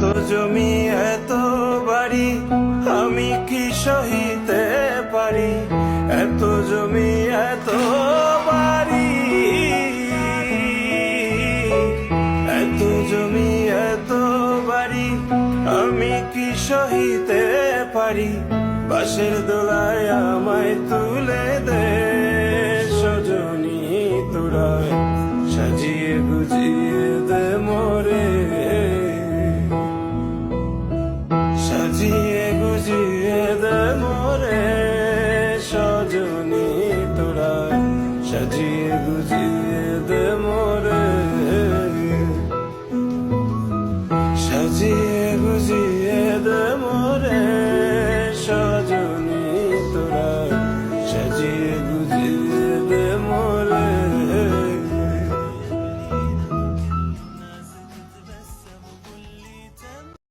জমি এত বাড়ি আমি কি সহিতে পারি, এত জমি এত বাড়ি, এত জমি এত বাড়ি আমি কি সহিতে পারি। বাঁশের দোলায় আমায় তুই